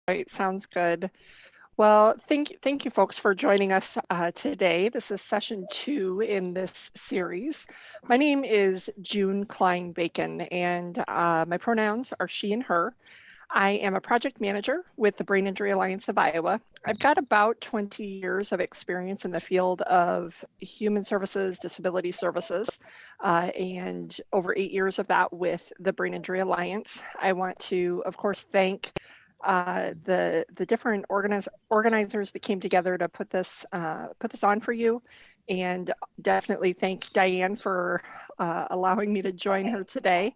Right, sounds good. Well, thank you folks for joining us today. This is session 2 in this series. My name is June Klein Bacon, and my pronouns are she and her. I am a project manager with the Brain Injury Alliance of Iowa. I've got about 20 years of experience in the field of human services, disability services, and over 8 years of that with the Brain Injury Alliance. I want to, of course, thank the different organizers that came together to put this on for you, and definitely thank Diane for allowing me to join her today.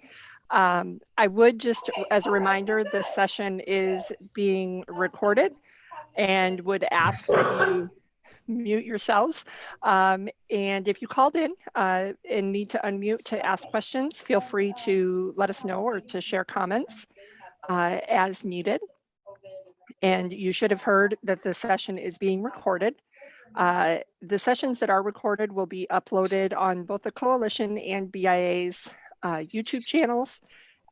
I would just, as a reminder, this session is being recorded and would ask that you mute yourselves. And if you called in and need to unmute to ask questions, feel free to let us know or to share comments as needed. And you should have heard that the session is being recorded. The sessions that are recorded will be uploaded on both the Coalition and BIA's YouTube channels,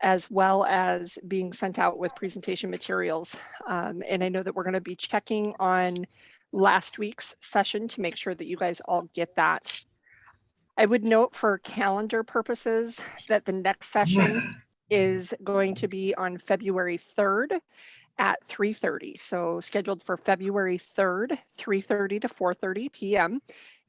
as well as being sent out with presentation materials. And I know that we're going to be checking on last week's session to make sure that you guys all get that. I would note for calendar purposes that the next session is going to be on February 3rd at 3:30. So scheduled for February 3rd, 3:30 to 4:30 p.m.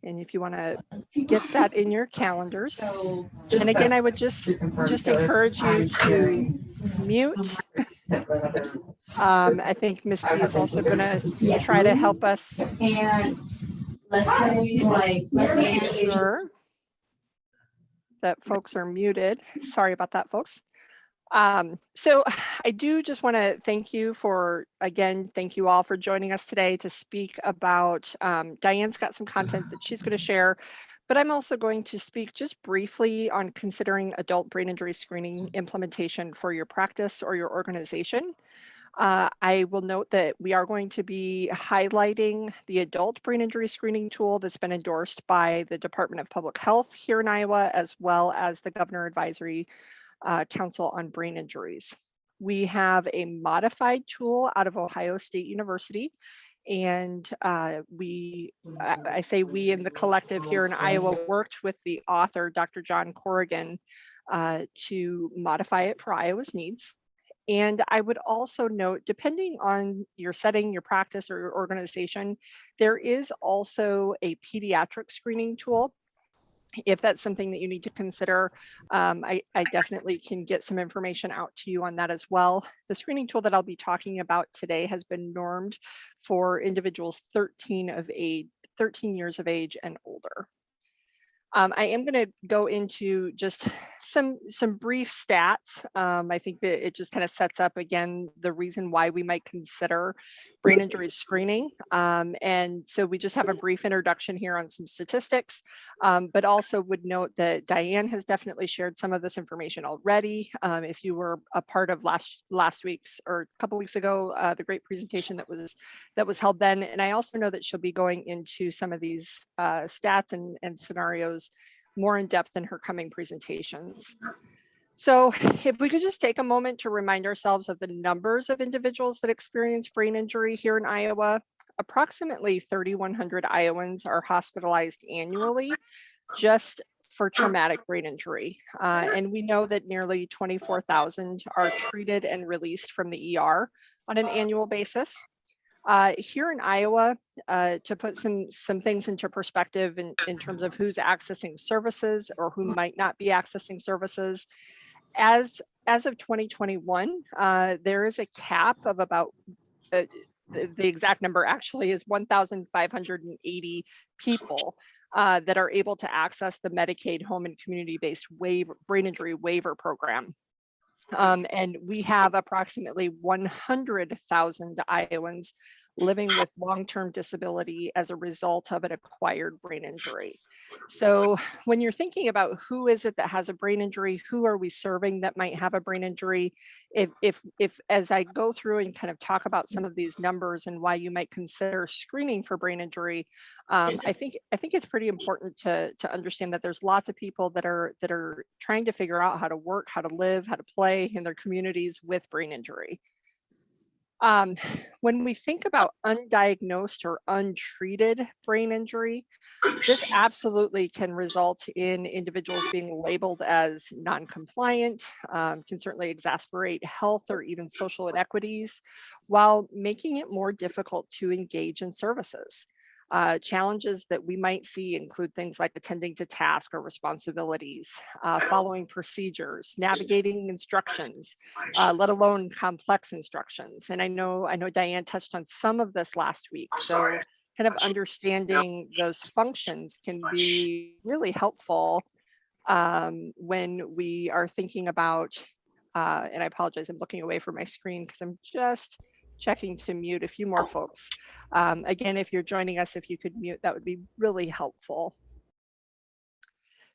And if you want to get that in your calendars. And again, I would just encourage you to mute. I think Misty is also going to try to help us. And let's say sure that folks are muted. Sorry about that, folks. So I do just want to thank you thank you all for joining us today to speak about, Diane's got some content that she's going to share, but I'm also going to speak just briefly on considering adult brain injury screening implementation for your practice or your organization. I will note that we are going to be highlighting the adult brain injury screening tool that's been endorsed by the Department of Public Health here in Iowa, as well as the Governor Advisory Council on Brain Injuries. We have a modified tool out of Ohio State University, and I say we in the collective here in Iowa worked with the author, Dr. John Corrigan, to modify it for Iowa's needs. And I would also note, depending on your setting, your practice, or your organization, there is also a pediatric screening tool. If that's something that you need to consider, I definitely can get some information out to you on that as well. The screening tool that I'll be talking about today has been normed for individuals 13 years of age and older. I am going to go into just some brief stats. I think that it just kind of sets up, again, the reason why we might consider brain injury screening. And so we just have a brief introduction here on some statistics, but also would note that Diane has definitely shared some of this information already. If you were a part of last week's or a couple weeks ago, the great presentation that was held then. And I also know that she'll be going into some of these stats and scenarios more in depth in her coming presentations. So if we could just take a moment to remind ourselves of the numbers of individuals that experience brain injury here in Iowa. Approximately 3,100 Iowans are hospitalized annually just for traumatic brain injury. And we know that nearly 24,000 are treated and released from the ER on an annual basis. Here in Iowa, to put some things into perspective in terms of who's accessing services or who might not be accessing services, as of 2021, there is a cap of about, the exact number actually is 1,580 people that are able to access the Medicaid home and community-based brain injury waiver program. And we have approximately 100,000 Iowans living with long-term disability as a result of an acquired brain injury. So when you're thinking about who is it that has a brain injury, who are we serving that might have a brain injury, if as I go through and kind of talk about some of these numbers and why you might consider screening for brain injury, I think it's pretty important to understand that there's lots of people that are trying to figure out how to work, how to live, how to play in their communities with brain injury. Um, when we think about undiagnosed or untreated brain injury, this absolutely can result in individuals being labeled as non-compliant, can certainly exacerbate health or even social inequities, while making it more difficult to engage in services. Challenges that we might see include things like attending to tasks or responsibilities, following procedures, navigating instructions, let alone complex instructions. And I know Diane touched on some of this last week. So kind of understanding those functions can be really helpful when we are thinking about, and I apologize, I'm looking away from my screen because I'm just checking to mute a few more folks. Again, if you're joining us, if you could mute, that would be really helpful.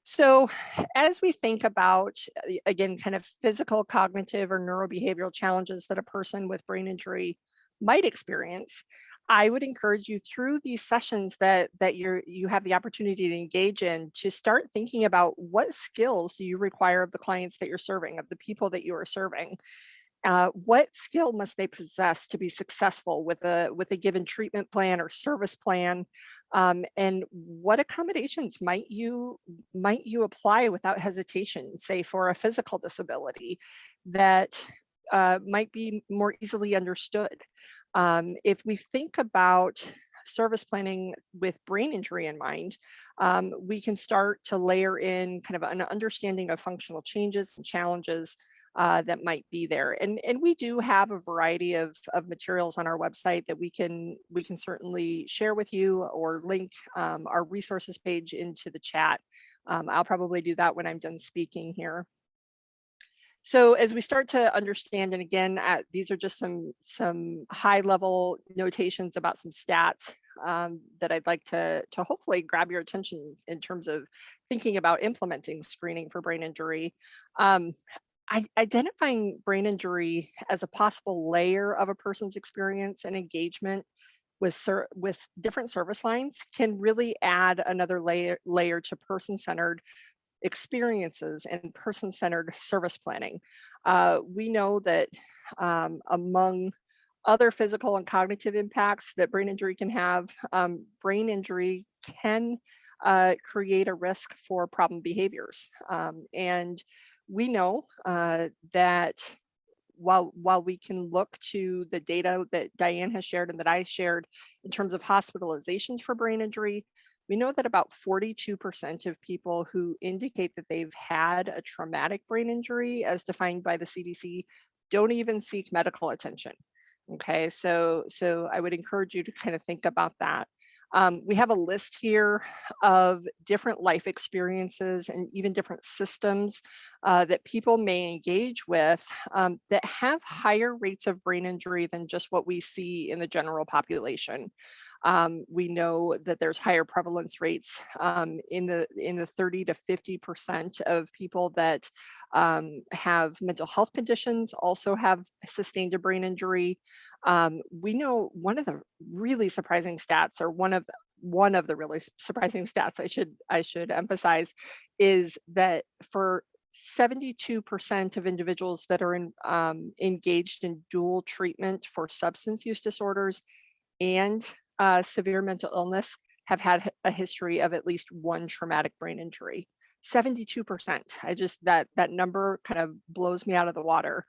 So as we think about, again, kind of physical, cognitive, or neurobehavioral challenges that a person with brain injury might experience, I would encourage you through these sessions that you have the opportunity to engage in to start thinking about what skills do you require of the clients that you're serving, of the people that you are serving. What skill must they possess to be successful with a given treatment plan or service plan? And what accommodations might you apply without hesitation, say for a physical disability that might be more easily understood? If we think about service planning with brain injury in mind, we can start to layer in kind of an understanding of functional changes and challenges that might be there. And we do have a variety of materials on our website that we can certainly share with you or link our resources page into the chat. I'll probably do that when I'm done speaking here. So as we start to understand, and again, these are just some high level notations about some stats that I'd like to hopefully grab your attention in terms of thinking about implementing screening for brain injury. Um, Identifying brain injury as a possible layer of a person's experience and engagement with different service lines can really add another layer to person-centered experiences and person-centered service planning. We know that among other physical and cognitive impacts that brain injury can have, brain injury can create a risk for problem behaviors. And we know that while we can look to the data that Diane has shared and that I shared in terms of hospitalizations for brain injury, we know that about 42% of people who indicate that they've had a traumatic brain injury, as defined by the CDC, don't even seek medical attention. Okay, so I would encourage you to kind of think about that. We have a list here of different life experiences and even different systems that people may engage with that have higher rates of brain injury than just what we see in the general population. We know that there's higher prevalence rates in the 30 to 50% of people that have mental health conditions also have sustained a brain injury. We know one of the really surprising stats, or one of the really surprising stats I should emphasize, is that for 72% of individuals that are engaged in dual treatment for substance use disorders and severe mental illness have had a history of at least one traumatic brain injury. 72%. That number kind of blows me out of the water.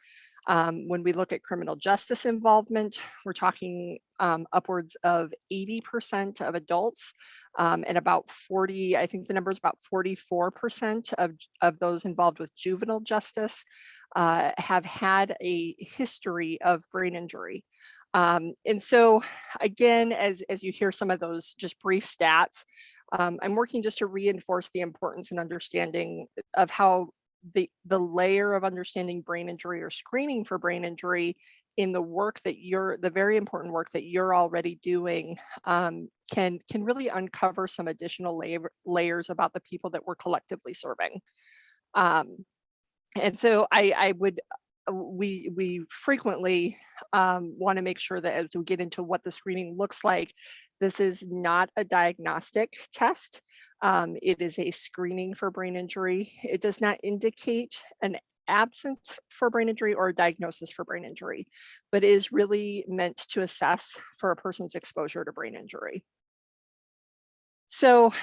When we look at criminal justice involvement, we're talking upwards of 80% of adults and about 40, I think the number is about 44% of those involved with juvenile justice have had a history of brain injury. And so again, as you hear some of those just brief stats, I'm working just to reinforce the importance and understanding of how the layer of understanding brain injury or screening for brain injury in the very important work that you're already doing can really uncover some additional layers about the people that we're collectively serving. And so we frequently want to make sure that as we get into what the screening looks like, this is not a diagnostic test. It is a screening for brain injury. It does not indicate an absence for brain injury or a diagnosis for brain injury, but is really meant to assess for a person's exposure to brain injury. So,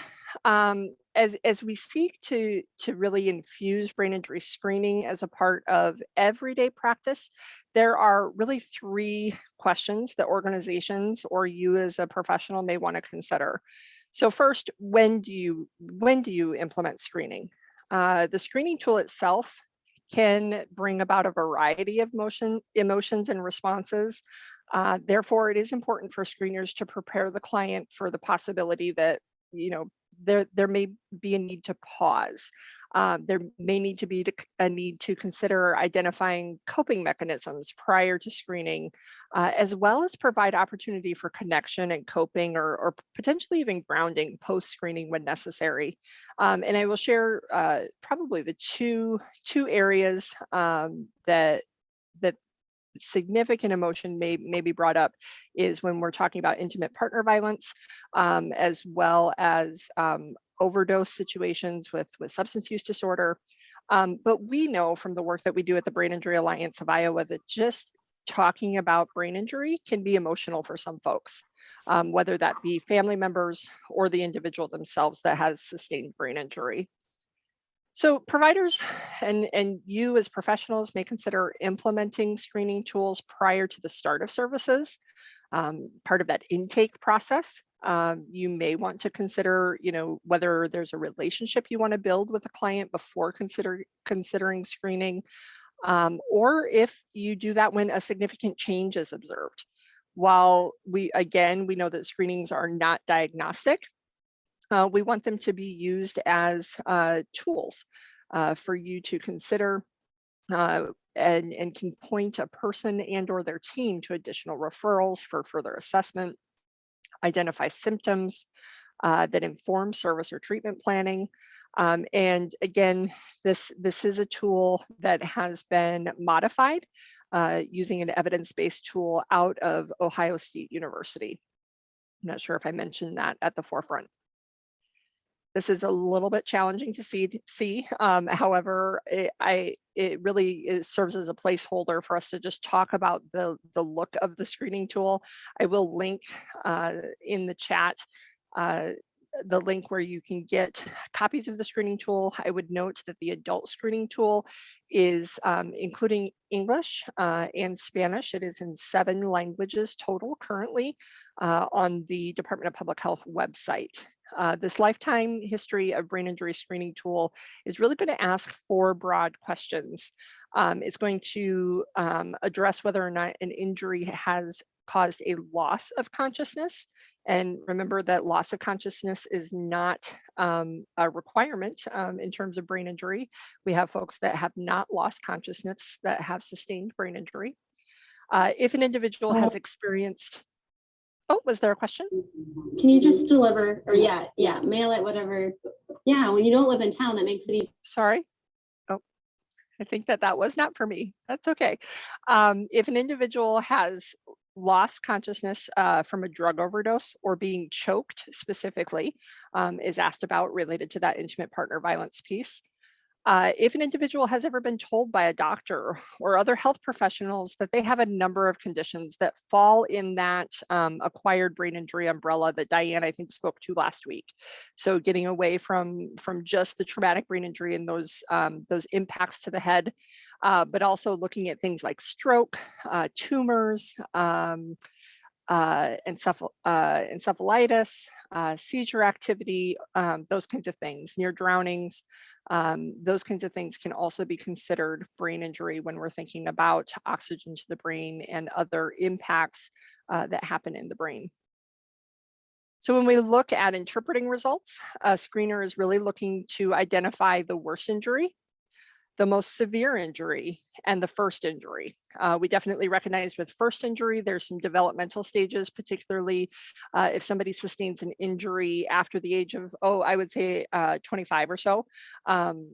as we seek to really infuse brain injury screening as a part of everyday practice, there are really three questions that organizations or you as a professional may want to consider. So, first, when do you implement screening? The screening tool itself can bring about a variety of emotions and responses. Therefore, it is important for screeners to prepare the client for the possibility that you know there may be a need to pause. There may need to be a need to consider identifying coping mechanisms prior to screening, as well as provide opportunity for connection and coping, or potentially even grounding post screening when necessary. And I will share probably the two areas that significant emotion may be brought up is when we're talking about intimate partner violence, as well as overdose situations with substance use disorder. But we know from the work that we do at the Brain Injury Alliance of Iowa that just talking about brain injury can be emotional for some folks, whether that be family members or the individual themselves that has sustained brain injury. So providers and you as professionals may consider implementing screening tools prior to the start of services, part of that intake process. You may want to consider, whether there's a relationship you want to build with a client before considering screening, or if you do that when a significant change is observed. While we know that screenings are not diagnostic, we want them to be used as tools for you to consider, and can point a person and or their team to additional referrals for further assessment, identify symptoms that inform service or treatment planning. And again, this is a tool that has been modified using an evidence-based tool out of Ohio State University. I'm not sure if I mentioned that at the forefront. This is a little bit challenging to see. However, it really serves as a placeholder for us to just talk about the look of the screening tool. I will link in the chat uh, the link where you can get copies of the screening tool. I would note that the adult screening tool is including English and Spanish. It is in 7 languages total currently on the Department of Public Health website. This lifetime history of brain injury screening tool is really going to ask 4 broad questions. It's going to address whether or not an injury has caused a loss of consciousness. And remember that loss of consciousness is not a requirement in terms of brain injury. We have folks that have not lost consciousness that have sustained brain injury. If an individual has experienced, oh, was there a question? Can you just deliver, or yeah, mail it, whatever. Yeah, when you don't live in town, that makes it easy. Sorry. Oh, I think that was not for me. That's okay. If an individual has lost consciousness from a drug overdose or being choked specifically, is asked about related to that intimate partner violence piece. If an individual has ever been told by a doctor or other health professionals that they have a number of conditions that fall in that acquired brain injury umbrella that Diane, I think, spoke to last week. So getting away from just the traumatic brain injury and those impacts to the head, but also looking at things like stroke, tumors, encephalitis, seizure activity, those kinds of things, near drownings, those kinds of things can also be considered brain injury when we're thinking about oxygen to the brain and other impacts that happen in the brain. So when we look at interpreting results, a screener is really looking to identify the worst injury, the most severe injury, and the first injury. We definitely recognize with first injury, there's some developmental stages, particularly if somebody sustains an injury after the age of, I would say 25 or so.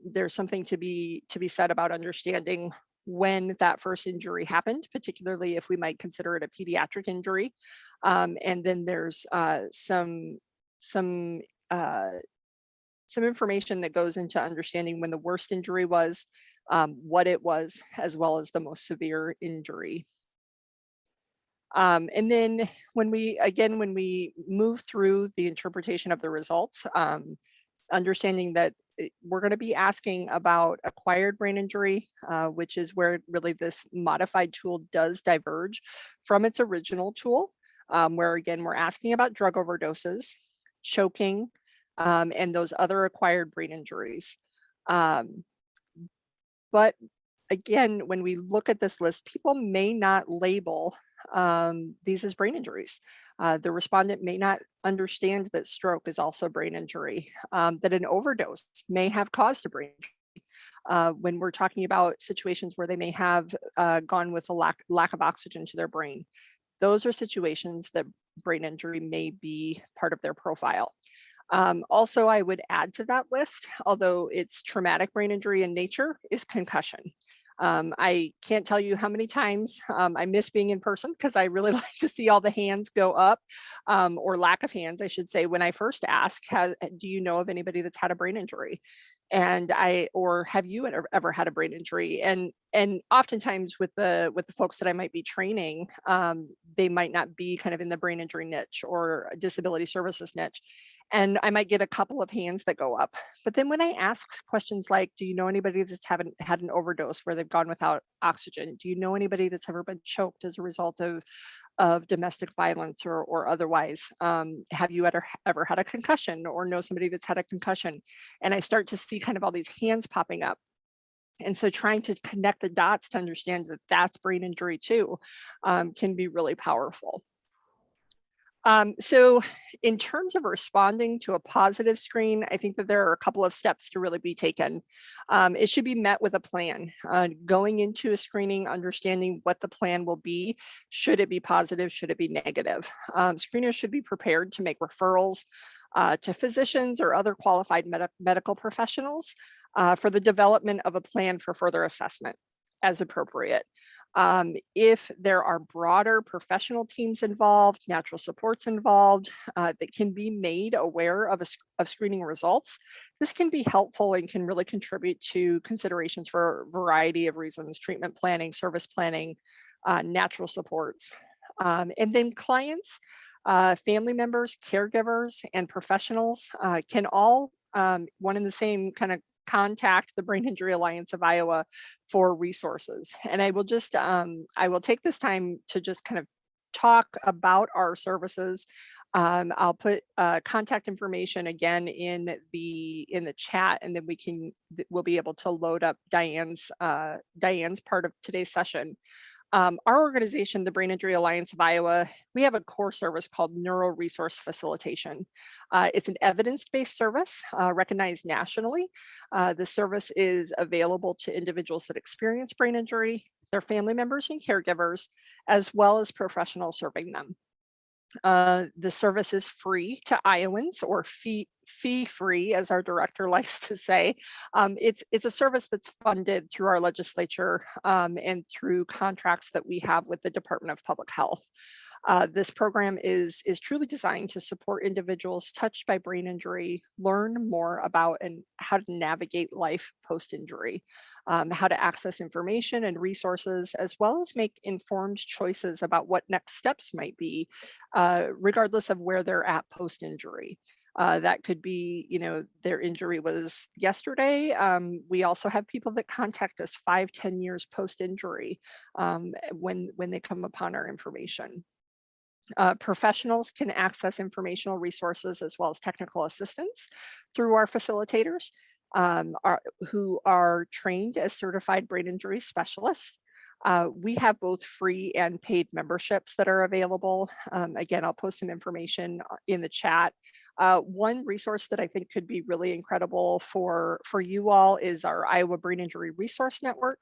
There's something to be said about understanding when that first injury happened, particularly if we might consider it a pediatric injury. And then there's some information that goes into understanding when the worst injury was, what it was, as well as the most severe injury. And then when we move through the interpretation of the results, understanding that we're going to be asking about acquired brain injury, which is where really this modified tool does diverge from its original tool, where again, we're asking about drug overdoses, choking, and those other acquired brain injuries. But again, when we look at this list, people may not label these as brain injuries. The respondent may not understand that stroke is also brain injury, that an overdose may have caused a brain injury. When we're talking about situations where they may have gone with a lack of oxygen to their brain, those are situations that brain injury may be part of their profile. Also, I would add to that list, although it's traumatic brain injury in nature, is concussion. I can't tell you how many times I miss being in person because I really like to see all the hands go up, or lack of hands, I should say, when I first ask, do you know of anybody that's had a brain injury? Or have you ever had a brain injury? And oftentimes with the folks that I might be training, they might not be kind of in the brain injury niche or disability services niche. And I might get a couple of hands that go up. But then when I ask questions like, do you know anybody that's haven't had an overdose where they've gone without oxygen? Do you know anybody that's ever been choked as a result of domestic violence or otherwise? Have you ever had a concussion or know somebody that's had a concussion? And I start to see kind of all these hands popping up. And so trying to connect the dots to understand that that's brain injury too, can be really powerful. So in terms of responding to a positive screen, I think that there are a couple of steps to really be taken. It should be met with a plan. Going into a screening, understanding what the plan will be. Should it be positive? Should it be negative? Screeners should be prepared to make referrals to physicians or other qualified medical professionals for the development of a plan for further assessment as appropriate. If there are broader professional teams involved, natural supports involved, that can be made aware of screening results, this can be helpful and can really contribute to considerations for a variety of reasons: treatment planning, service planning, natural supports. And then clients, family members, caregivers, and professionals can all, one and the same, kind of contact the Brain Injury Alliance of Iowa for resources. And I will take this time to just kind of talk about our services. I'll put contact information again in the chat, and then we'll be able to load up Diane's part of today's session. Our organization, the Brain Injury Alliance of Iowa, we have a core service called Neuro Resource Facilitation. It's an evidence-based service recognized nationally. The service is available to individuals that experience brain injury, their family members and caregivers, as well as professionals serving them. The service is free to Iowans, or fee-free, as our director likes to say. It's a service that's funded through our legislature and through contracts that we have with the Department of Public Health. This program is truly designed to support individuals touched by brain injury learn more about and how to navigate life post-injury, how to access information and resources, as well as make informed choices about what next steps might be, regardless of where they're at post-injury. That could be, their injury was yesterday. We also have people that contact us 5-10 years post-injury when they come upon our information. Professionals can access informational resources as well as technical assistance through our facilitators, who are trained as certified brain injury specialists. We have both free and paid memberships that are available. Again, I'll post some information in the chat. One resource that I think could be really incredible for you all is our Iowa Brain Injury Resource Network.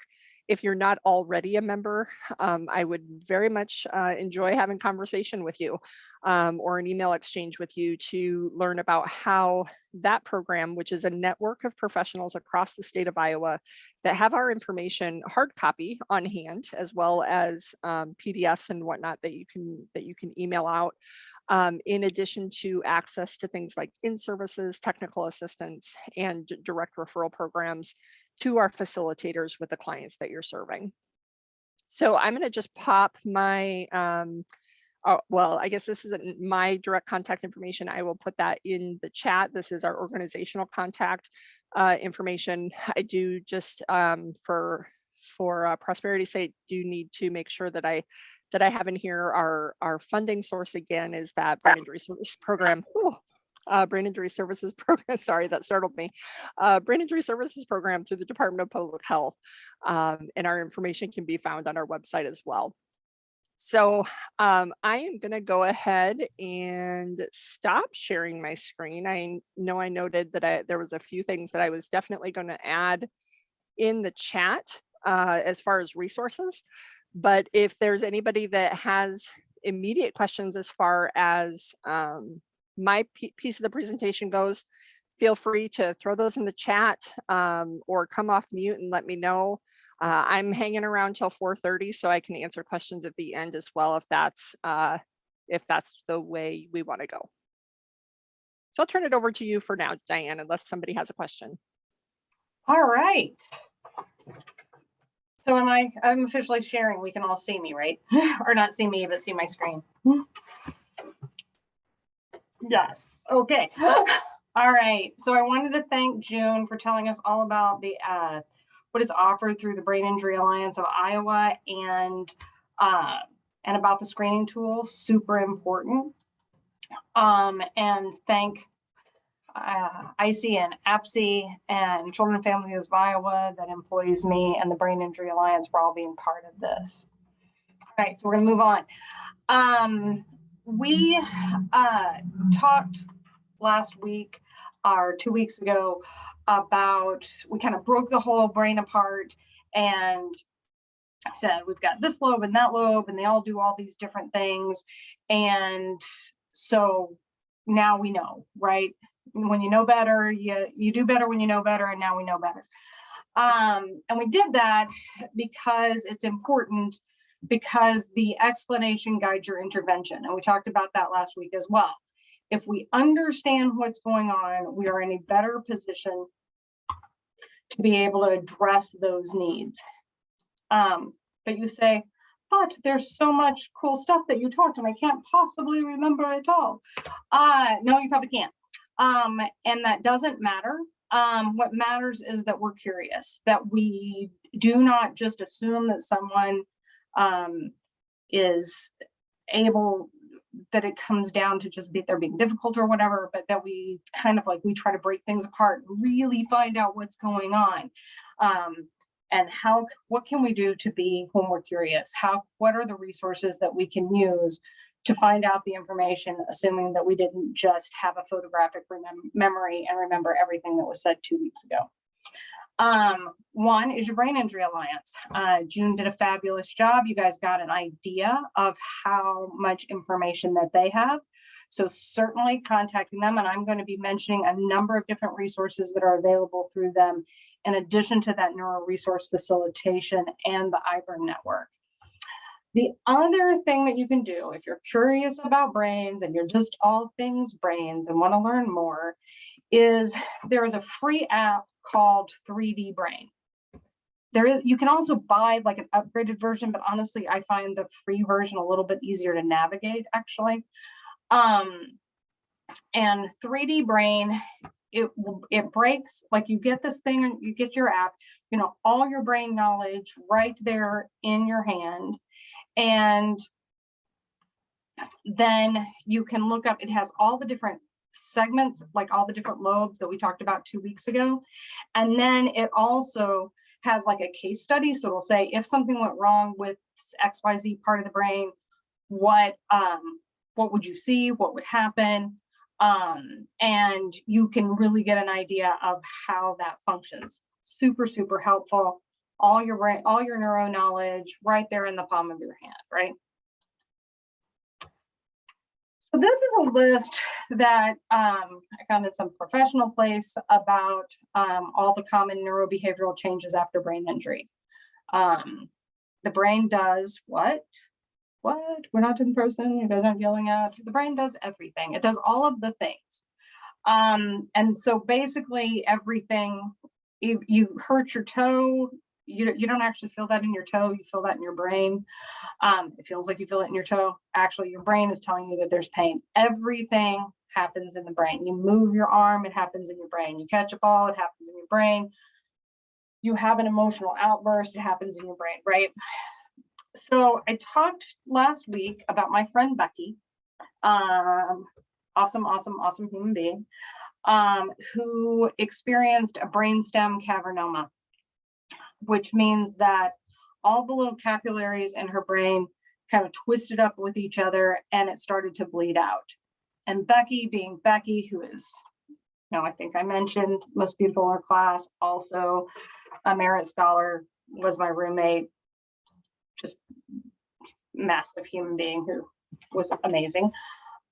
If you're not already a member, I would very much enjoy having conversation with you or an email exchange with you to learn about how that program, which is a network of professionals across the state of Iowa that have our information hard copy on hand, as well as PDFs and whatnot that you can email out, in addition to access to things like in-services, technical assistance, and direct referral programs to our facilitators with the clients that you're serving. So I'm going to just pop my, well, I guess this isn't my direct contact information. I will put that in the chat. This is our organizational contact information. I do just for prosperity's sake, do need to make sure that I have in here our funding source again is that brain injury service program. Brain injury services program. Sorry, that startled me. Brain injury services program through the Department of Public Health, and our information can be found on our website as well. So I am going to go ahead and stop sharing my screen. I know I noted that there was a few things that I was definitely going to add in the chat as far as resources. But if there's anybody that has immediate questions as far as my piece of the presentation goes, feel free to throw those in the chat or come off mute and let me know. I'm hanging around till 4:30, so I can answer questions at the end as well if that's the way we want to go. So I'll turn it over to you for now, Diane, unless somebody has a question. All right. So I'm officially sharing. We can all see me, right? Or not see me, but see my screen. Yes. Okay. All right. So I wanted to thank June for telling us all about the what is offered through the Brain Injury Alliance of Iowa and about the screening tool. Super important. And thank IC and APSI and Children and Families of Iowa that employs me and the Brain Injury Alliance for all being part of this. All right, so we're gonna move on. We talked last week or 2 weeks ago about, we kind of broke the whole brain apart and said we've got this lobe and that lobe and they all do all these different things. And so now we know, right? When you know better, you do better when you know better, and now we know better. And we did that because it's important, because the explanation guides your intervention. And we talked about that last week as well. If we understand what's going on, we are in a better position to be able to address those needs. But you say, but there's so much cool stuff that you talked and I can't possibly remember it all. No, you probably can't. And that doesn't matter. What matters is that we're curious, that we do not just assume that someone is able, that it comes down to just they're being difficult or whatever, but that we kind of like, we try to break things apart, really find out what's going on. And what can we do to be, when we're curious, what are the resources that we can use to find out the information, assuming that we didn't just have a photographic memory and remember everything that was said 2 weeks ago. One is your Brain Injury Alliance. June did a fabulous job. You guys got an idea of how much information that they have. So certainly contacting them, and I'm going to be mentioning a number of different resources that are available through them, in addition to that neuro resource facilitation and the IBRN network. The other thing that you can do if you're curious about brains and you're just all things brains and want to learn more is there is a free app called 3D Brain. You can also buy like an upgraded version, but honestly, I find the free version a little bit easier to navigate actually. And 3D Brain, it breaks, like you get this thing and you get your app, you know, all your brain knowledge right there in your hand. And then you can look up, it has all the different segments, like all the different lobes that we talked about 2 weeks ago. And then it also has like a case study. So it'll say if something went wrong with XYZ part of the brain, what would you see? What would happen? And you can really get an idea of how that functions. Super, super helpful. All your brain, all your neuro knowledge right there in the palm of your hand, right? So this is a list that I found in some professional place about all the common neurobehavioral changes after brain injury. The brain does what? What? We're not in person. You guys aren't yelling at. The brain does everything. It does all of the things. And so basically everything you hurt your toe, you don't actually feel that in your toe, you feel that in your brain. It feels like you feel it in your toe. Actually, your brain is telling you that there's pain. Everything happens in the brain. You move your arm, it happens in your brain. You catch a ball, it happens in your brain. You have an emotional outburst, it happens in your brain, right? So I talked last week about my friend Becky, awesome human being, who experienced a brainstem cavernoma, which means that all the little capillaries in her brain kind of twisted up with each other and it started to bleed out. And Becky, being Becky, who is, I think I mentioned, most beautiful in her class, also a merit scholar, was my roommate, just massive human being who was amazing.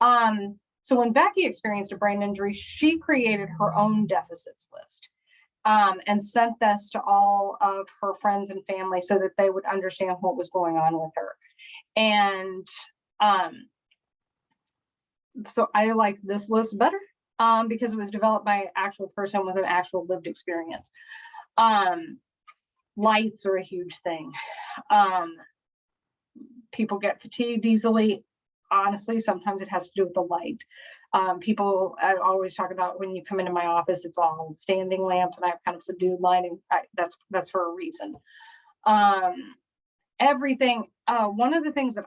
So when Becky experienced a brain injury, she created her own deficits list. And sent this to all of her friends and family so that they would understand what was going on with her. And so I like this list better because it was developed by an actual person with an actual lived experience. Lights are a huge thing. People get fatigued easily. Honestly, sometimes it has to do with the light. People, I always talk about when you come into my office, it's all standing lamps and I have kind of subdued lighting. That's for a reason. Everything. One of the things that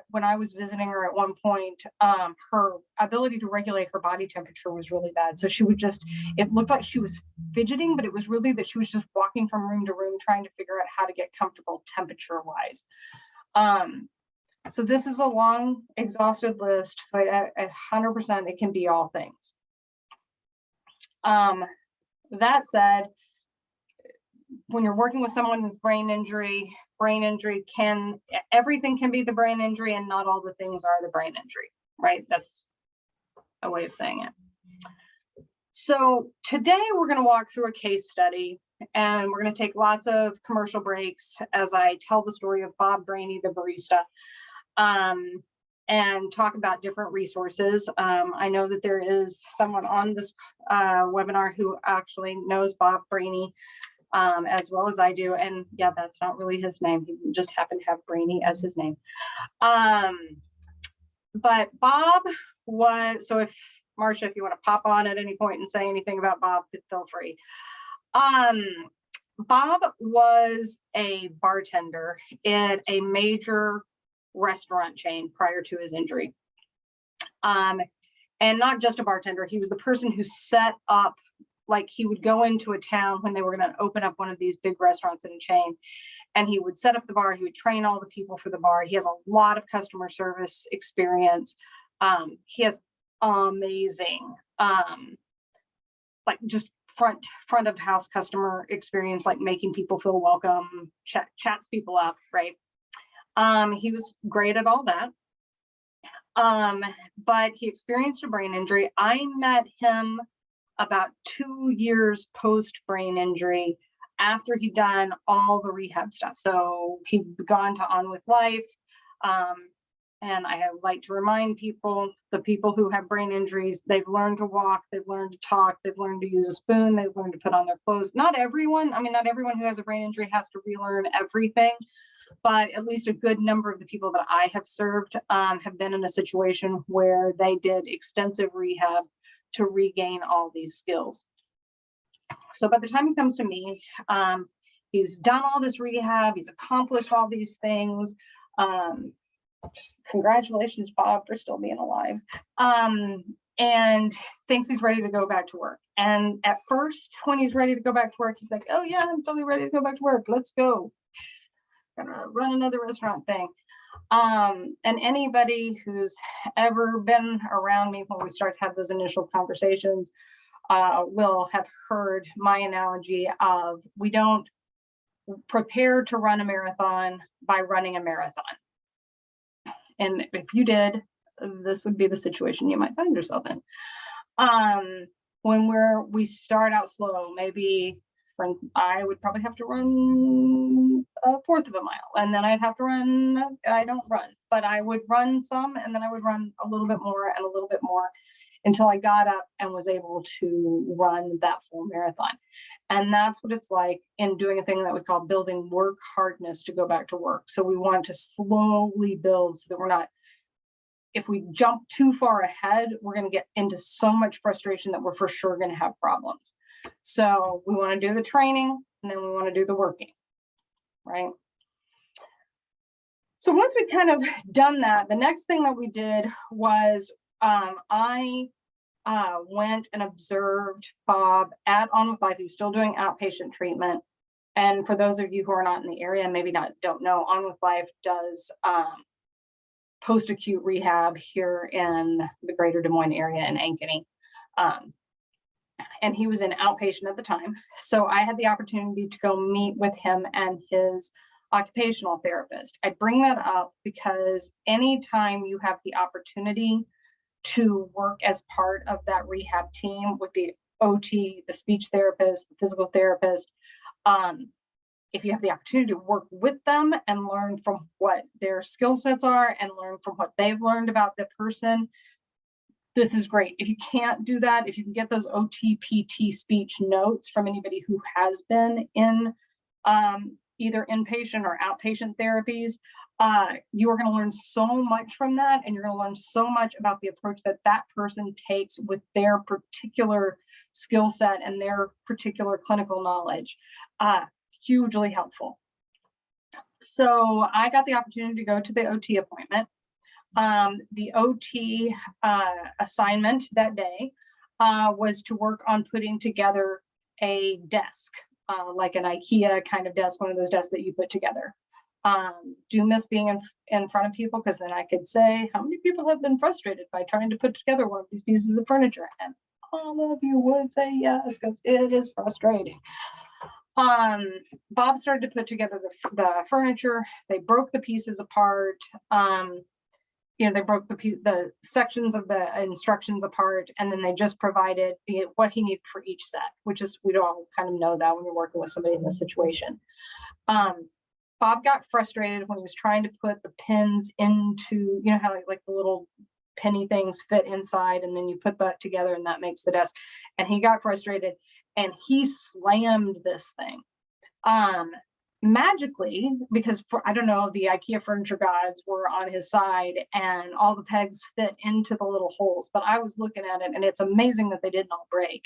when I was visiting her at one point, her ability to regulate her body temperature was really bad. So she would it looked like she was fidgeting, but it was really that she was just walking from room to room, trying to figure out how to get comfortable temperature wise. So this is a long, exhaustive list. So 100% it can be all things. That said, when you're working with someone with brain injury everything can be the brain injury and not all the things are the brain injury, right? That's a way of saying it. So today we're going to walk through a case study and we're going to take lots of commercial breaks as I tell the story of Bob Brainy, the barista. And talk about different resources. I know that there is someone on this webinar who actually knows Bob Brainy as well as I do. And yeah, that's not really his name. He just happened to have Brainy as his name. But Bob was, so if Marcia, if you want to pop on at any point and say anything about Bob, feel free. Bob was a bartender in a major restaurant chain prior to his injury. And not just a bartender, he was the person who set up, like he would go into a town when they were going to open up one of these big restaurants in a chain, and he would set up the bar, he would train all the people for the bar. He has a lot of customer service experience. He has amazing, like just front of house customer experience, like making people feel welcome, chats people up, right? He was great at all that. But he experienced a brain injury. I met him about 2 years post brain injury after he'd done all the rehab stuff. So he'd gone on with life. And I like to remind people, the people who have brain injuries, they've learned to walk, they've learned to talk, they've learned to use a spoon, they've learned to put on their clothes. Not everyone who has a brain injury has to relearn everything. But at least a good number of the people that I have served have been in a situation where they did extensive rehab to regain all these skills. So by the time he comes to me, he's done all this rehab, he's accomplished all these things. Congratulations, Bob, for still being alive. And thinks he's ready to go back to work. And at first, when he's ready to go back to work, he's like, oh yeah, I'm totally ready to go back to work. Let's go. Gonna run another restaurant thing. And anybody who's ever been around me when we start to have those initial conversations will have heard my analogy of we don't prepare to run a marathon by running a marathon. And if you did, this would be the situation you might find yourself in. When we start out slow, maybe I would probably have to run a fourth of a mile, and then I'd have to run, I don't run, but I would run some, and then I would run a little bit more and a little bit more. until I got up and was able to run that full marathon. And that's what it's like in doing a thing that we call building work hardness to go back to work. So we want to slowly build so that we're not, if we jump too far ahead, we're going to get into so much frustration that we're for sure going to have problems. So we want to do the training and then we want to do the working, right? So once we kind of done that, the next thing that we did was I went and observed Bob at On With Life. He was still doing outpatient treatment. And for those of you who are not in the area and maybe don't know, On With Life does post-acute rehab here in the greater Des Moines area in Ankeny. And he was in outpatient at the time. So I had the opportunity to go meet with him and his occupational therapist. I bring that up because anytime you have the opportunity to work as part of that rehab team with the OT, the speech therapist, the physical therapist, if you have the opportunity to work with them and learn from what their skill sets are and learn from what they've learned about the person, this is great. If you can't do that, if you can get those OT, PT speech notes from anybody who has been in either inpatient or outpatient therapies, you are going to learn so much from that, and you're going to learn so much about the approach that that person takes with their particular skill set and their particular clinical knowledge. Hugely helpful. So I got the opportunity to go to the OT appointment. The OT assignment that day was to work on putting together a desk, like an IKEA kind of desk, one of those desks that you put together. Do miss being in front of people, because then I could say, how many people have been frustrated by trying to put together one of these pieces of furniture? And all of you would say yes, because it is frustrating. Bob started to put together the furniture. They broke the pieces apart. They broke the sections of the instructions apart, and then they just provided what he needed for each set, which is, we all kind of know that when you're working with somebody in this situation. Bob got frustrated when he was trying to put the pins into, you know how like the little penny things fit inside, and then you put that together and that makes the desk. And he got frustrated and he slammed this thing. Magically, because I don't know, the IKEA furniture gods were on his side and all the pegs fit into the little holes, but I was looking at it and it's amazing that they didn't all break.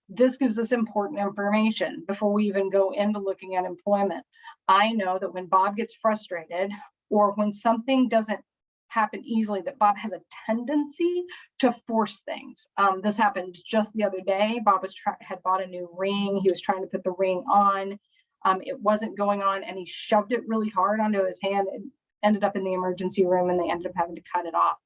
This gives us important information before we even go into looking at employment. I know that when Bob gets frustrated or when something doesn't happen easily, that Bob has a tendency to force things. This happened just the other day. Bob had bought a new ring. He was trying to put the ring on. It wasn't going on, and he shoved it really hard onto his hand and ended up in the emergency room, and they ended up having to cut it off.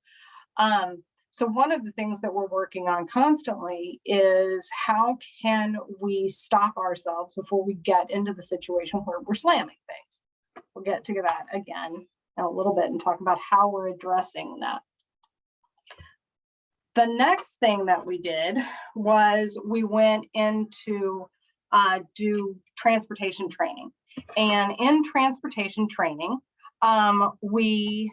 So one of the things that we're working on constantly is how can we stop ourselves before we get into the situation where we're slamming things. We'll get to that again in a little bit and talk about how we're addressing that. The next thing that we did was we went into do transportation training. And in transportation training, we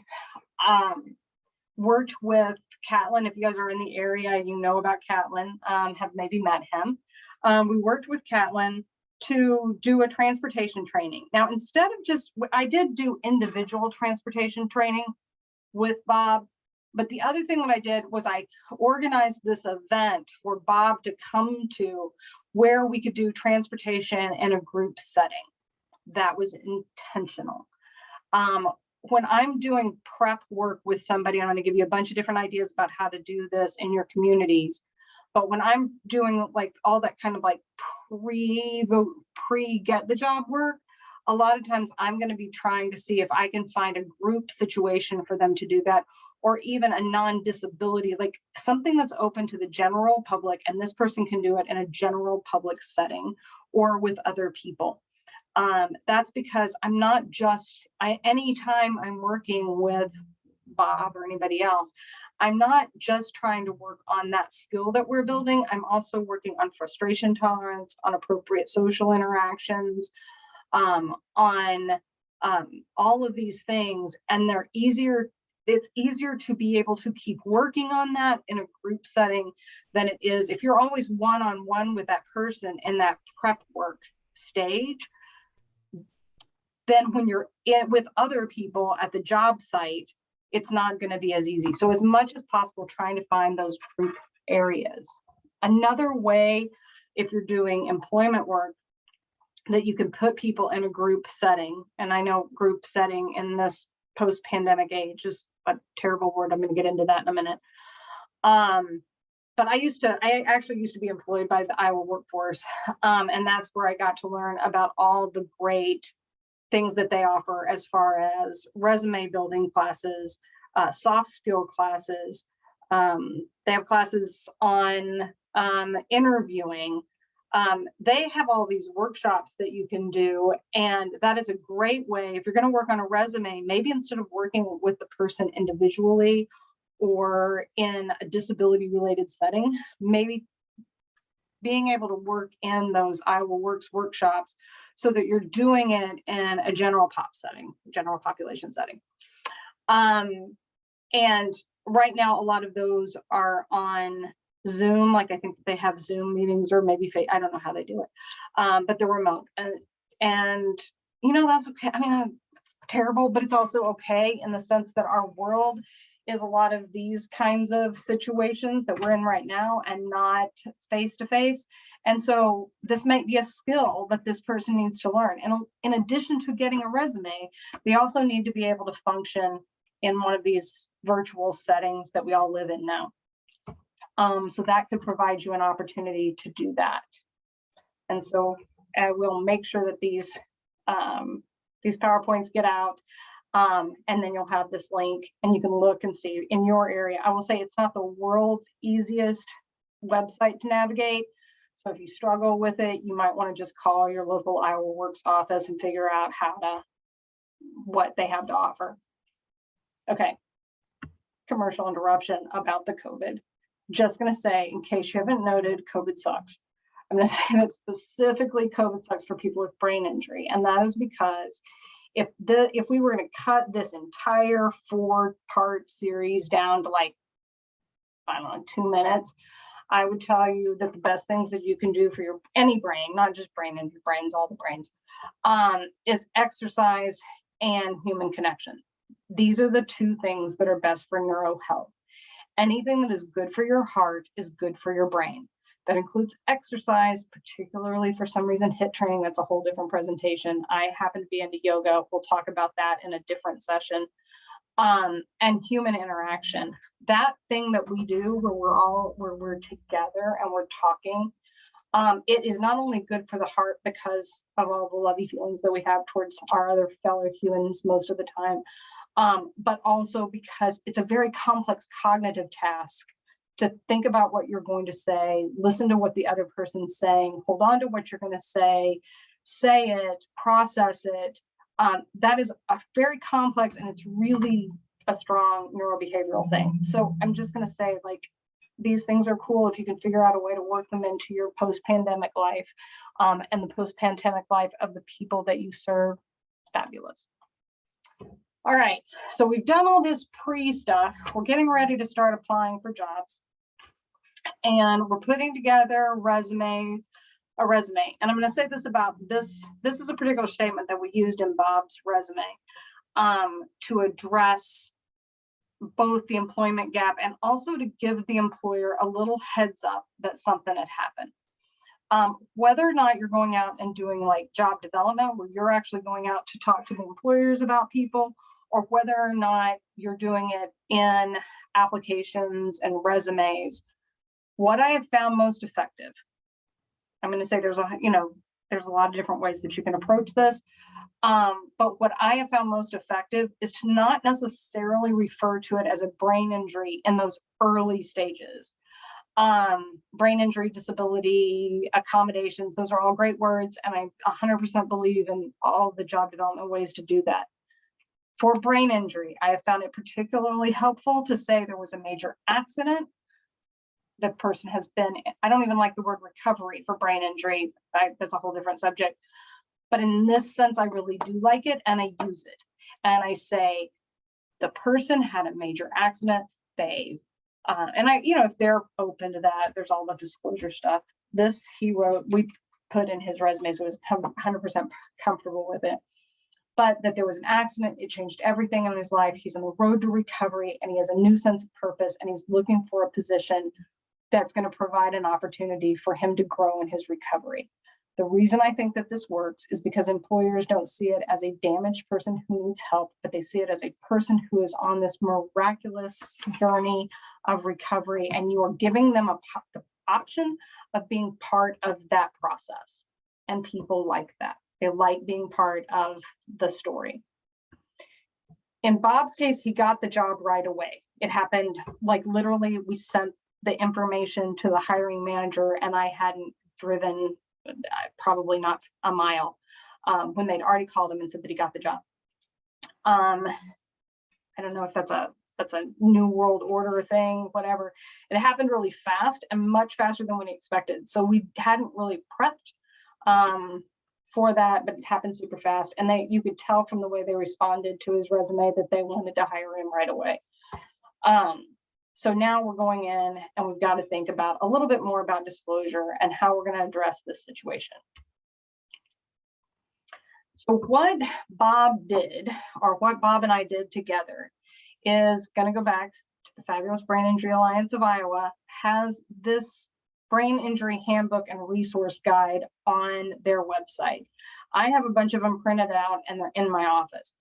worked with Catlin. If you guys are in the area, you know about Catlin, have maybe met him. We worked with Catlin to do a transportation training. Now, instead of just, I did do individual transportation training with Bob, but the other thing that I did was I organized this event for Bob to come to where we could do transportation in a group setting. That was intentional. When I'm doing prep work with somebody, I'm going to give you a bunch of different ideas about how to do this in your communities. But when I'm doing like all that kind of like pre get the job work, a lot of times I'm going to be trying to see if I can find a group situation for them to do that, or even a non-disability, like something that's open to the general public, and this person can do it in a general public setting or with other people. That's because I'm not just, anytime I'm working with Bob or anybody else, I'm not just trying to work on that skill that we're building. I'm also working on frustration tolerance, on appropriate social interactions, on all of these things. And they're easier it's easier to be able to keep working on that in a group setting than it is if you're always one-on-one with that person in that prep work stage. Then when you're in with other people at the job site, it's not going to be as easy. So as much as possible, trying to find those group areas. Another way, if you're doing employment work, that you can put people in a group setting, and I know group setting in this post-pandemic age is a terrible word. I'm going to get into that in a minute. But I actually used to be employed by the Iowa workforce. And that's where I got to learn about all the great things that they offer as far as resume building classes, soft skill classes. They have classes on interviewing. They have all these workshops that you can do, and that is a great way if you're going to work on a resume. Maybe instead of working with the person individually or in a disability related setting, maybe being able to work in those Iowa Works workshops so that you're doing it in a general population setting. And right now, a lot of those are on Zoom. Like I think they have Zoom meetings, or maybe I don't know how they do it, but they're remote. And you know, that's okay. I mean, it's terrible, but it's also okay in the sense that our world is a lot of these kinds of situations that we're in right now and not face to face. And so this might be a skill that this person needs to learn. And in addition to getting a resume, they also need to be able to function in one of these virtual settings that we all live in now. So that could provide you an opportunity to do that. And so we'll make sure that these PowerPoints get out. And then you'll have this link and you can look and see in your area. I will say it's not the world's easiest website to navigate. So if you struggle with it, you might want to just call your local Iowa Works office and figure out what they have to offer. Okay. Commercial interruption about the COVID. Just going to say, in case you haven't noted, COVID sucks. I'm going to say that specifically COVID sucks for people with brain injury. And that is because if we were going to cut this entire 4-part series down to like, I don't know, 2 minutes, I would tell you that the best things that you can do for any brain, not just brain injury, brains, all the brains, is exercise and human connection. These are the 2 things that are best for neuro health. Anything that is good for your heart is good for your brain. That includes exercise, particularly for some reason, HIIT training. That's a whole different presentation. I happen to be into yoga. We'll talk about that in a different session. And human interaction. That thing that we do where we're together and we're talking, it is not only good for the heart because of all the lovey feelings that we have towards our other fellow humans most of the time, but also because it's a very complex cognitive task to think about what you're going to say, listen to what the other person's saying, hold on to what you're going to say it, process it. That is a very complex, and it's really a strong neurobehavioral thing. So I'm just going to say, like, these things are cool if you can figure out a way to work them into your post-pandemic life, and the post-pandemic life of the people that you serve. Fabulous. All right, so we've done all this pre-stuff. We're getting ready to start applying for jobs. And we're putting together a resume. And I'm going to say this about this. This is a particular statement that we used in Bob's resume to address both the employment gap and also to give the employer a little heads up that something had happened. Whether or not you're going out and doing like job development, where you're actually going out to talk to the employers about people, or whether or not you're doing it in applications and resumes, what I have found most effective, I'm going to say there's a lot of different ways that you can approach this. But what I have found most effective is to not necessarily refer to it as a brain injury in those early stages. Brain injury, disability, accommodations, those are all great words. And I 100% believe in all the job development ways to do that. For brain injury, I have found it particularly helpful to say there was a major accident. The person has been, I don't even like the word recovery for brain injury. That's a whole different subject. But in this sense, I really do like it and I use it. And I say, the person had a major accident. They, and I, if they're open to that, there's all the disclosure stuff. This he wrote, we put in his resume, so he was 100% comfortable with it. But that there was an accident, it changed everything in his life. He's on the road to recovery, and he has a new sense of purpose, and he's looking for a position that's going to provide an opportunity for him to grow in his recovery. The reason I think that this works is because employers don't see it as a damaged person who needs help, but they see it as a person who is on this miraculous journey of recovery, and you are giving them the option of being part of that process. And people like that. They like being part of the story. In Bob's case, he got the job right away. It happened like literally, we sent the information to the hiring manager, and I hadn't driven probably not a mile when they'd already called him and said that he got the job. I don't know if that's a new world order thing, whatever. It happened really fast and much faster than we expected. So we hadn't really prepped for that, but it happened super fast. And you could tell from the way they responded to his resume that they wanted to hire him right away. So now we're going in and we've got to think about a little bit more about disclosure and how we're going to address this situation. So what Bob did, or what Bob and I did together, is going to go back to the fabulous Brain Injury Alliance of Iowa, has this brain injury handbook and resource guide on their website. I have a bunch of them printed out and they're in my office.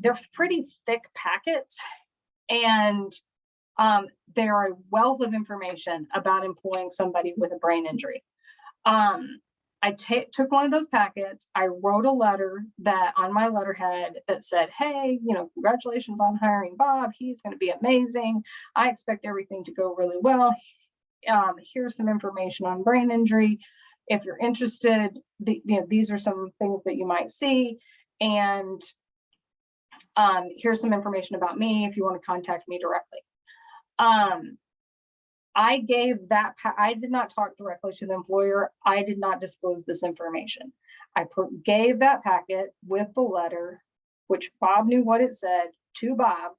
They're pretty thick packets, and they're a wealth of information about employing somebody with a brain injury. I took one of those packets. I wrote a letter that on my letterhead that said, hey, congratulations on hiring Bob. He's going to be amazing. I expect everything to go really well. Here's some information on brain injury. If you're interested, these are some things that you might see. And here's some information about me if you want to contact me directly. I gave that, I did not talk directly to the employer. I did not disclose this information. I gave that packet with the letter, which Bob knew what it said, to Bob.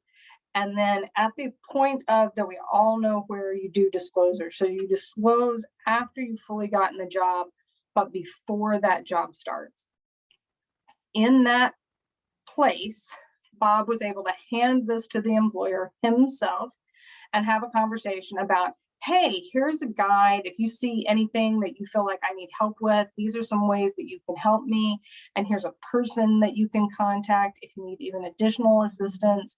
And then at the point of that, we all know where you do disclosure. So you disclose after you've fully gotten the job, but before that job starts. In that place, Bob was able to hand this to the employer himself and have a conversation about, hey, here's a guide. If you see anything that you feel like I need help with, these are some ways that you can help me. And here's a person that you can contact if you need even additional assistance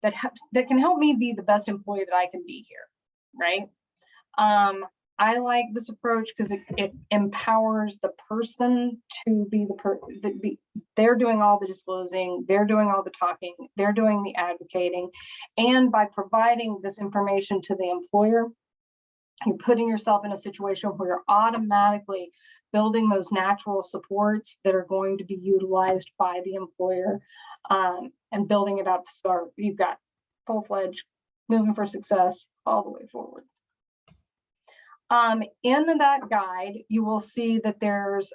that can help me be the best employee that I can be here, right? I like this approach because it empowers the person to be they're doing all the disclosing, they're doing all the talking, they're doing the advocating. And by providing this information to the employer, you're putting yourself in a situation where you're automatically building those natural supports that are going to be utilized by the employer, and building it up. So you've got full-fledged moving for success all the way forward. In that guide, you will see that there's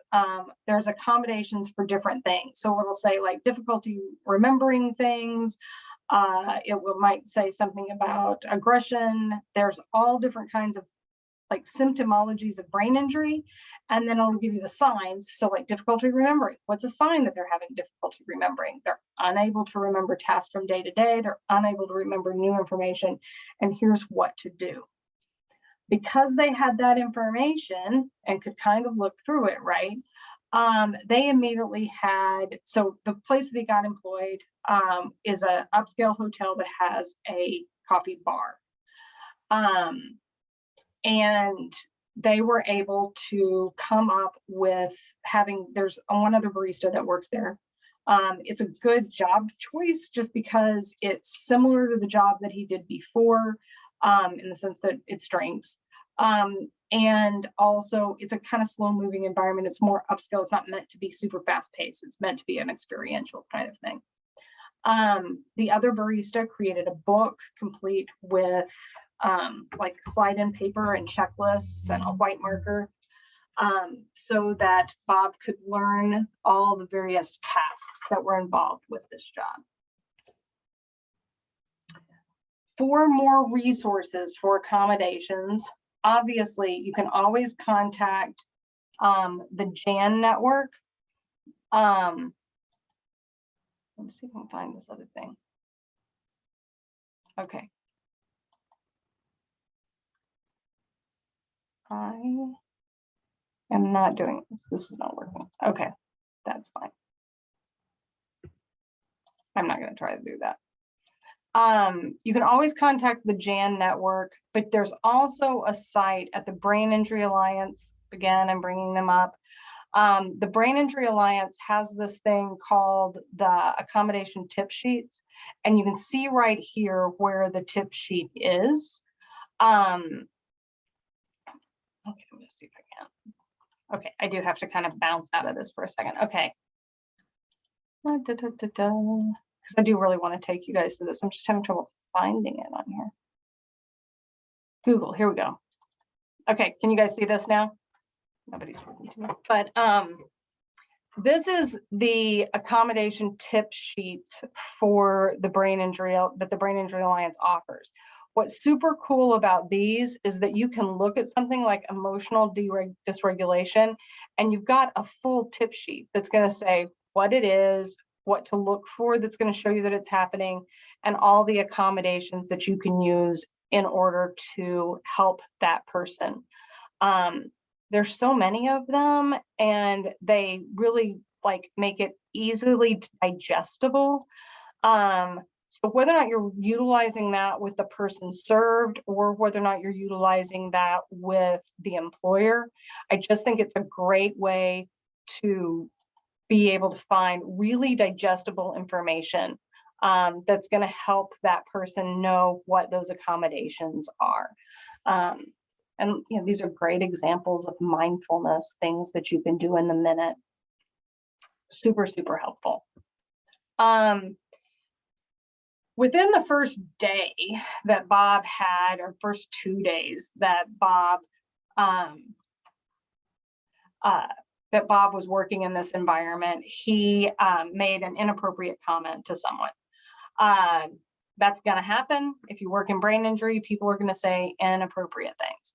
accommodations for different things. So it'll say like difficulty remembering things. Might say something about aggression. There's all different kinds of like symptomologies of brain injury. And then it'll give you the signs. So like difficulty remembering. What's a sign that they're having difficulty remembering? They're unable to remember tasks from day to day. They're unable to remember new information. And here's what to do. Because they had that information and could kind of look through it, right? They immediately had, so the place that he got employed is an upscale hotel that has a coffee bar. And they were able to come up with there's one other barista that works there. It's a good job choice just because it's similar to the job that he did before. In the sense that it strengths. And also it's a kind of slow moving environment. It's more upscale. It's not meant to be super fast paced. It's meant to be an experiential kind of thing. The other barista created a book complete with like slide in paper and checklists and a white marker, so that Bob could learn all the various tasks that were involved with this job. For more resources for accommodations, obviously you can always contact the Jan network. Let's see if I can find this other thing. Okay. I am not doing this. This is not working. Okay, that's fine. I'm not going to try to do that. You can always contact the Jan network, but there's also a site at the Brain Injury Alliance. Again, I'm bringing them up. The Brain Injury Alliance has this thing called the accommodation tip sheets, and you can see right here where the tip sheet is. Okay, I'm gonna see if I can. Okay, I do have to kind of bounce out of this for a second. Okay. Because I do really want to take you guys to this. I'm just having trouble finding it on here. Google, here we go. Okay, can you guys see this now? Nobody's talking to me. But this is the accommodation tip sheets for the brain injury that the Brain Injury Alliance offers. What's super cool about these is that you can look at something like emotional dysregulation, and you've got a full tip sheet that's going to say what it is, what to look for, that's going to show you that it's happening, and all the accommodations that you can use in order to help that person. There's so many of them, and they really like make it easily digestible. So whether or not you're utilizing that with the person served, or whether or not you're utilizing that with the employer, I just think it's a great way to be able to find really digestible information that's going to help that person know what those accommodations are. And you know, these are great examples of mindfulness, things that you can do in the minute. Super, super helpful. Within the first day that Bob had, or first 2 days that Bob was working in this environment, he made an inappropriate comment to someone. That's going to happen. If you work in brain injury, people are going to say inappropriate things.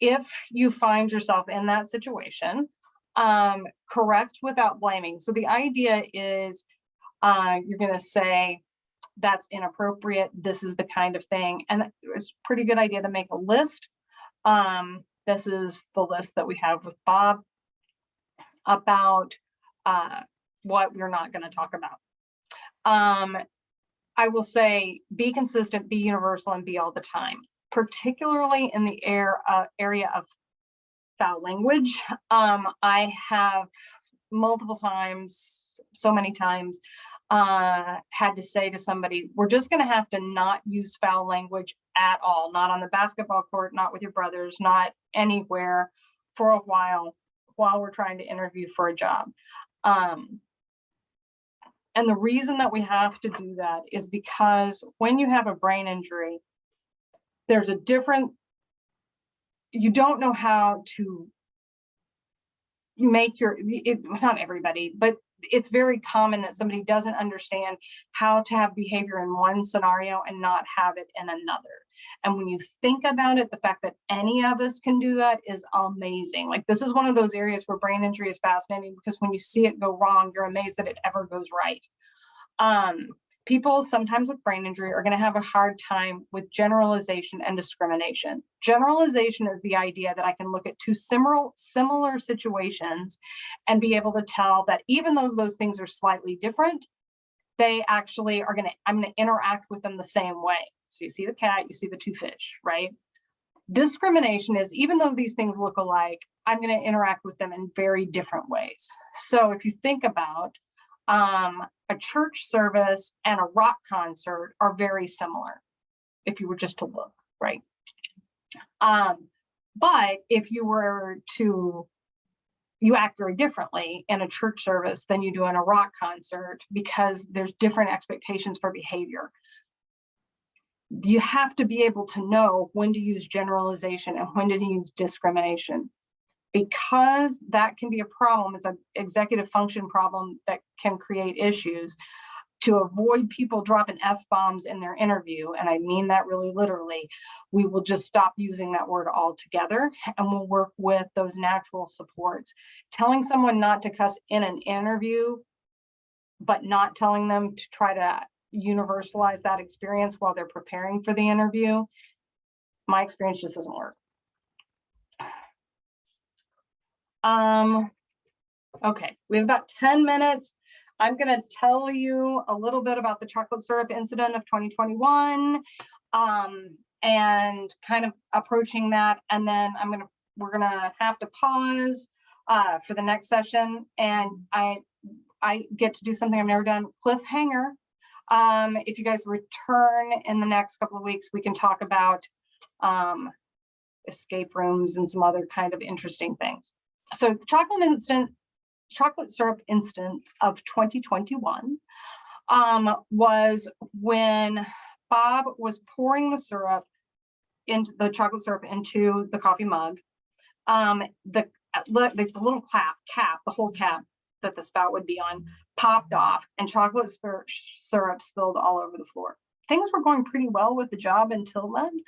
If you find yourself in that situation, correct without blaming. So the idea is you're going to say, that's inappropriate. This is the kind of thing. And it's a pretty good idea to make a list. This is the list that we have with Bob about what we're not going to talk about. I will say, be consistent, be universal, and be all the time, particularly in the area of foul language. I have multiple times, so many times, had to say to somebody, we're just going to have to not use foul language at all, not on the basketball court, not with your brothers, not anywhere for a while we're trying to interview for a job. And the reason that we have to do that is because when you have a brain injury, there's a different, you don't know how to make not everybody, but it's very common that somebody doesn't understand how to have behavior in one scenario and not have it in another. And when you think about it, the fact that any of us can do that is amazing. Like, this is one of those areas where brain injury is fascinating, because when you see it go wrong, you're amazed that it ever goes right. People sometimes with brain injury are going to have a hard time with generalization and discrimination. Generalization is the idea that I can look at two similar situations and be able to tell that even though those things are slightly different, they actually are I'm going to interact with them the same way. So you see the cat, you see the two fish, right? Discrimination is, even though these things look alike, I'm going to interact with them in very different ways. So if you think about a church service and a rock concert are very similar, if you were just to look, right? But if you were to, you act very differently in a church service than you do in a rock concert, because there's different expectations for behavior. You have to be able to know when to use generalization and when to use discrimination, because that can be a problem. It's an executive function problem that can create issues. to avoid people dropping F-bombs in their interview, and I mean that really literally, we will just stop using that word altogether, and we'll work with those natural supports. Telling someone not to cuss in an interview, but not telling them to try to universalize that experience while they're preparing for the interview, my experience just doesn't work. Okay, we have about 10 minutes. I'm going to tell you a little bit about the chocolate syrup incident of 2021, and kind of approaching that. And then we're going to have to pause for the next session. And I get to do something I've never done, cliffhanger. If you guys return in the next couple of weeks, we can talk about escape rooms and some other kind of interesting things. So the chocolate syrup incident of 2021 was when Bob was pouring the chocolate syrup into the coffee mug. The little cap, the whole cap that the spout would be on, popped off, and chocolate syrup spilled all over the floor. Things were going pretty well with the job until then.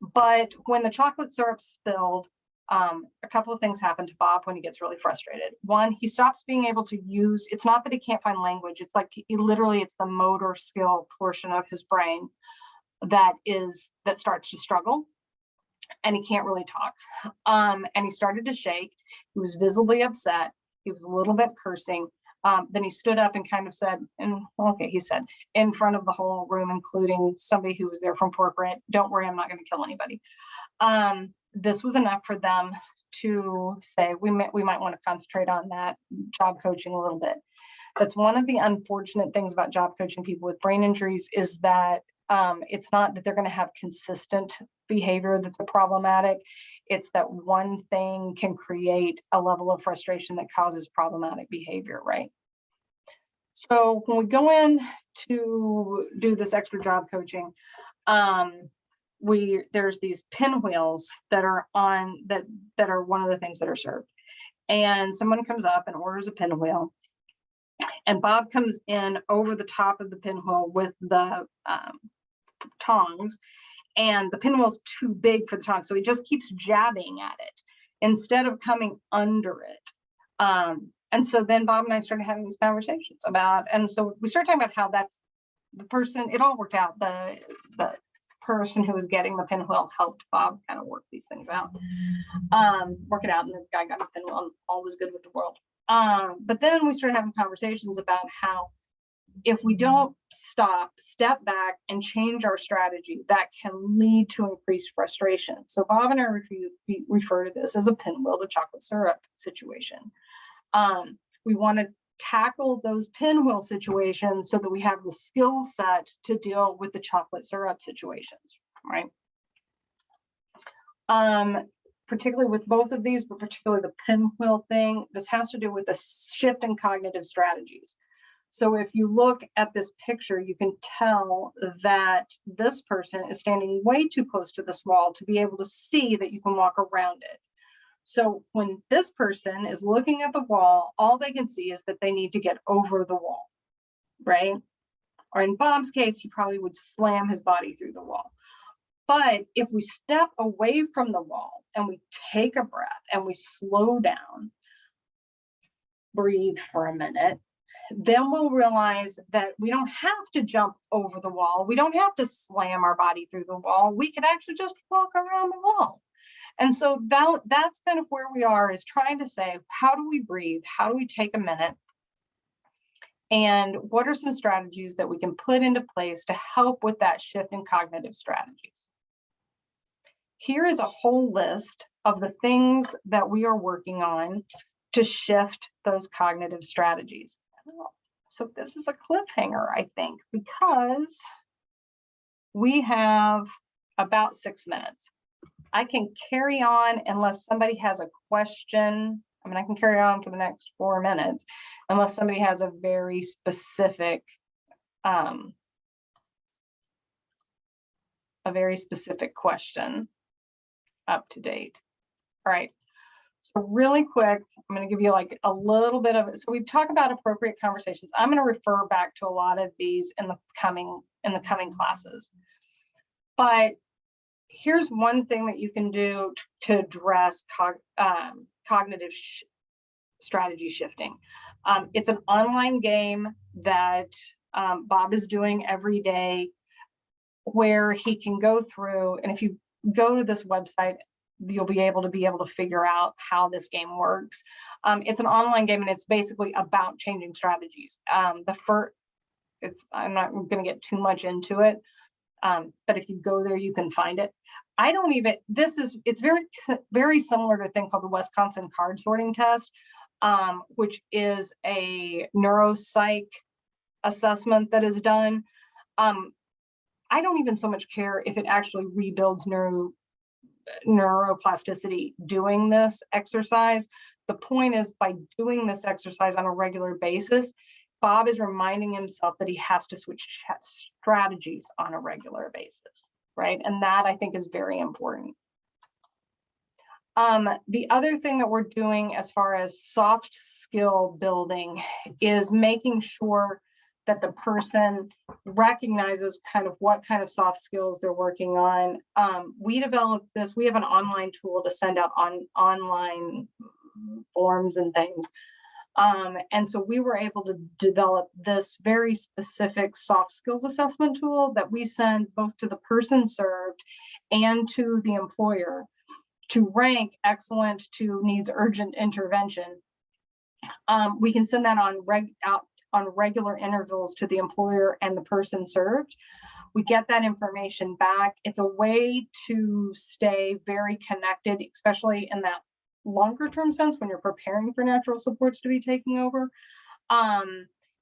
But when the chocolate syrup spilled, a couple of things happen to Bob when he gets really frustrated. One, he stops being able to use, it's not that he can't find language, it's like it's the motor skill portion of his brain that starts to struggle, and he can't really talk. And he started to shake. He was visibly upset. He was a little bit cursing. Then he stood up and kind of said, he said in front of the whole room, including somebody who was there from corporate, "Don't worry, I'm not going to kill anybody." This was enough for them to say, we might want to concentrate on that job coaching a little bit. That's one of the unfortunate things about job coaching people with brain injuries, is that it's not that they're going to have consistent behavior that's problematic. It's that one thing can create a level of frustration that causes problematic behavior, right? So when we go in to do this extra job coaching, there's these pinwheels that are on that are one of the things that are served, and someone comes up and orders a pinwheel, and Bob comes in over the top of the pinwheel with the tongs, and the pinwheel's too big for the tongs, so he just keeps jabbing at it instead of coming under it. And so then Bob and I started having these conversations about, and so we started talking about how that's the person, it all worked out. The person who was getting the pinwheel helped Bob kind of work these things out, work it out, and the guy got his pinwheel, and all was good with the world. But then we started having conversations about how if we don't step back and change our strategy, that can lead to increased frustration. So Bob and I refer to this as a pinwheel to chocolate syrup situation. We want to tackle those pinwheel situations so that we have the skill set to deal with the chocolate syrup situations, right? Particularly with both of these, but particularly the pinwheel thing, this has to do with the shift in cognitive strategies. So if you look at this picture, you can tell that this person is standing way too close to this wall to be able to see that you can walk around it. So when this person is looking at the wall, all they can see is that they need to get over the wall, right? Or in Bob's case, he probably would slam his body through the wall. But if we step away from the wall and we take a breath and we slow down, breathe for a minute, then we'll realize that we don't have to jump over the wall. We don't have to slam our body through the wall. We could actually just walk around the wall. And so that's kind of where we are, is trying to say, how do we breathe? How do we take a minute? And what are some strategies that we can put into place to help with that shift in cognitive strategies? Here is a whole list of the things that we are working on to shift those cognitive strategies. So this is a cliffhanger, I think, because we have about 6 minutes. I can carry on unless somebody has a question. I mean, I can carry on for the next 4 minutes unless somebody has a very specific question up to date. All right. So really quick, I'm going to give you like a little bit of it. So we've talked about appropriate conversations. I'm going to refer back to a lot of these in the coming classes. But here's one thing that you can do to address cognitive strategy shifting. It's an online game that Bob is doing every day, where he can go through, and if you go to this website, you'll be able to figure out how this game works. It's an online game, and it's basically about changing strategies. I'm not going to get too much into it, but if you go there, you can find it. It's very, very similar to a thing called the Wisconsin card sorting test, which is a neuropsych assessment that is done. I don't even so much care if it actually rebuilds neuroplasticity doing this exercise. The point is, by doing this exercise on a regular basis, Bob is reminding himself that he has to switch strategies on a regular basis, right? And that, I think, is very important. The other thing that we're doing as far as soft skill building is making sure that the person recognizes kind of what kind of soft skills they're working on. We developed this, we have an online tool to send out online forms and things. And so we were able to develop this very specific soft skills assessment tool that we send both to the person served and to the employer to rank excellent to needs urgent intervention. We can send that out on regular intervals to the employer and the person served. We get that information back. It's a way to stay very connected, especially in that longer term sense when you're preparing for natural supports to be taking over.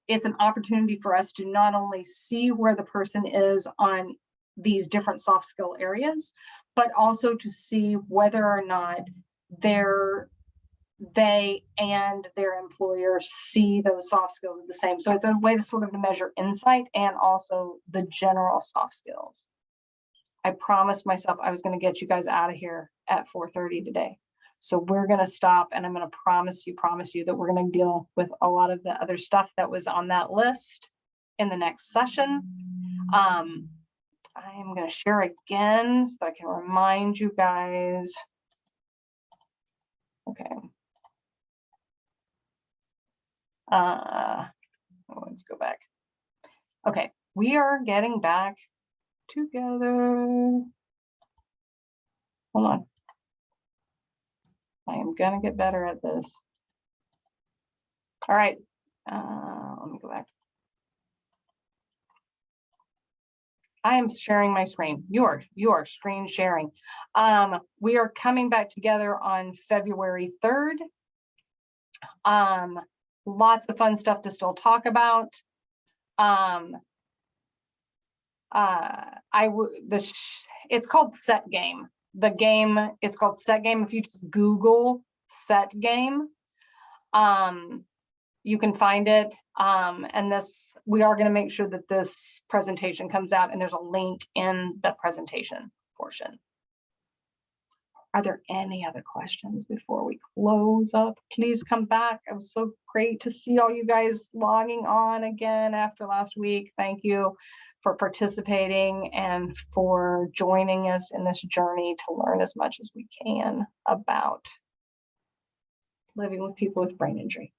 It's an opportunity for us to not only see where the person is on these different soft skill areas, but also to see whether or not they and their employer see those soft skills the same. So it's a way to sort of measure insight and also the general soft skills. I promised myself I was going to get you guys out of here at 4:30 today. So we're going to stop, and I'm going to promise you that we're going to deal with a lot of the other stuff that was on that list in the next session. I am going to share again so I can remind you guys. Okay. Let's go back. Okay, we are getting back together. Hold on. I am gonna get better at this. All right, let me go back. I am sharing my screen. You are screen sharing. We are coming back together on February 3rd. Lots of fun stuff to still talk about. It's called Set Game. The game is called Set Game. If you just Google Set Game, you can find it. And we are going to make sure that this presentation comes out, and there's a link in the presentation portion. Are there any other questions before we close up? Please come back. It was so great to see all you guys logging on again after last week. Thank you for participating and for joining us in this journey to learn as much as we can about living with people with brain injury.